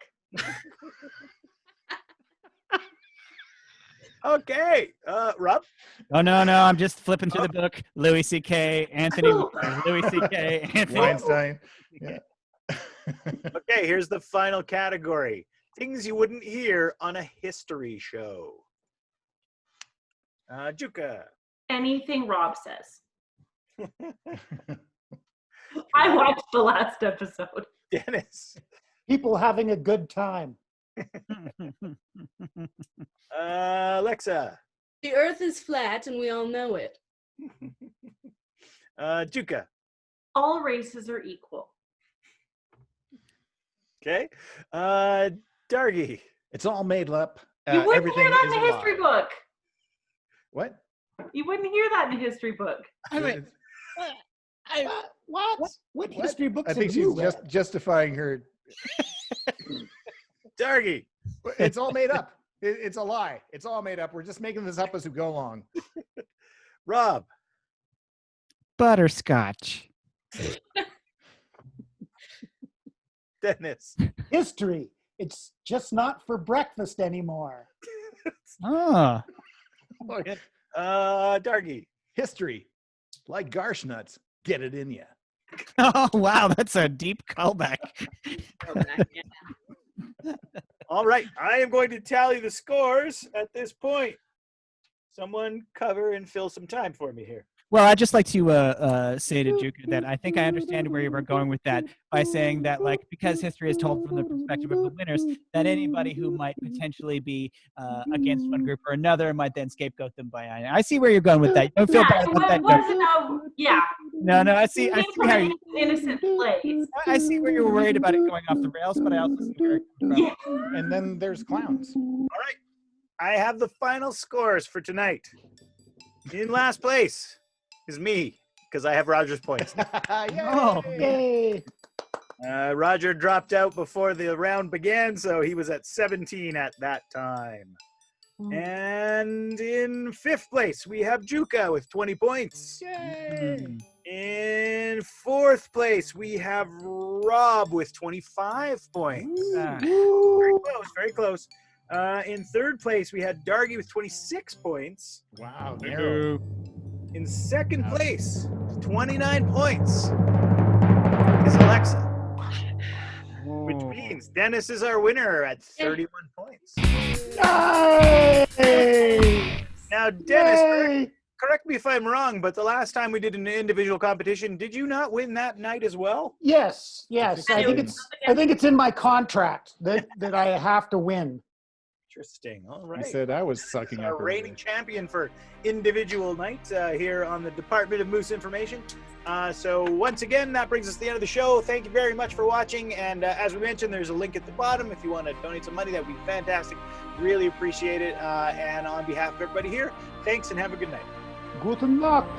Speaker 2: Okay. Rob.
Speaker 5: Oh no, I'm just flipping through the book. Louis C.K. Anthony. Louis C.K. Anthony.
Speaker 1: Weinstein. Yeah.
Speaker 2: Okay, here's the final category. Things you wouldn't hear on a history show. Djoeke.
Speaker 6: Anything Rob says. I watched the last episode.
Speaker 2: Dennis.
Speaker 7: People having a good time.
Speaker 2: Alexa.
Speaker 8: The earth is flat and we all know it.
Speaker 2: Djoeke.
Speaker 6: All races are equal.
Speaker 2: Okay. Dargie.
Speaker 1: It's all made up.
Speaker 6: You wouldn't
Speaker 1: everything
Speaker 6: hear that
Speaker 1: is
Speaker 6: in
Speaker 1: a
Speaker 6: the history
Speaker 1: lie.
Speaker 6: book.
Speaker 1: What?
Speaker 6: You wouldn't hear that in the history book.
Speaker 7: What history books
Speaker 1: I think
Speaker 7: have
Speaker 1: she's
Speaker 7: you read?
Speaker 1: just justifying her.
Speaker 2: Dargie.
Speaker 1: It's all made up. It's a lie. It's all made up. We're just making this up as we go along.
Speaker 2: Rob.
Speaker 5: Butterscotch.
Speaker 2: Dennis.
Speaker 7: History. It's just not for breakfast anymore.
Speaker 5: Oh.
Speaker 1: Look,
Speaker 2: Dargie.
Speaker 1: history, like garsh nuts, get it in you.
Speaker 5: Oh wow, that's a deep callback.
Speaker 2: All right, I am going to tally the scores at this point. Someone cover and fill some time for me here.
Speaker 5: Well, I'd just like to say to Djoeke that I think I understand where you were going with that by saying that, like, because history is told from the perspective of the winners, that anybody who might potentially be against one group or another might then scapegoat them by. I see where you're going with that. Don't feel bad about that.
Speaker 6: It wasn't yeah.
Speaker 5: No, I see. I
Speaker 6: Came
Speaker 5: see
Speaker 6: from
Speaker 5: how
Speaker 6: an
Speaker 5: you.
Speaker 6: innocent place.
Speaker 5: I see where you were worried about it going off the rails, but I also see where it comes from.
Speaker 6: Yeah.
Speaker 1: And then there's clowns.
Speaker 2: All right, I have the final scores for tonight. In last place is me, because I have Roger's points.
Speaker 5: Oh,
Speaker 7: Yay!
Speaker 2: Roger dropped out before the round began, so he was at 17 at that time. And in fifth place, we have Djoeke with 20 points.
Speaker 5: Mm.
Speaker 2: In fourth place, we have Rob with 25 points.
Speaker 5: Ah.
Speaker 2: Very close, very close. In third place, we had Dargie with 26 points.
Speaker 1: Wow, narrow.
Speaker 2: In second place, 29 points, is Alexa. Which means Dennis is our winner at 31 points.
Speaker 7: Yay!
Speaker 2: Now, Dennis,
Speaker 7: Yay!
Speaker 2: correct me if I'm wrong, but the last time we did an individual competition, did you not win that night as well?
Speaker 7: Yes. I think it's in my contract that I have to win.
Speaker 2: Interesting. All
Speaker 1: He
Speaker 2: right.
Speaker 1: said I was sucking
Speaker 2: Our
Speaker 1: up.
Speaker 2: reigning champion for individual night here on the Department of Moose Information. So once again, that brings us to the end of the show. Thank you very much for watching. And as we mentioned, there's a link at the bottom if you want to donate some money. That would be fantastic. Really appreciate it. And on behalf of everybody here, thanks and have a good night.
Speaker 7: Guten Nacht.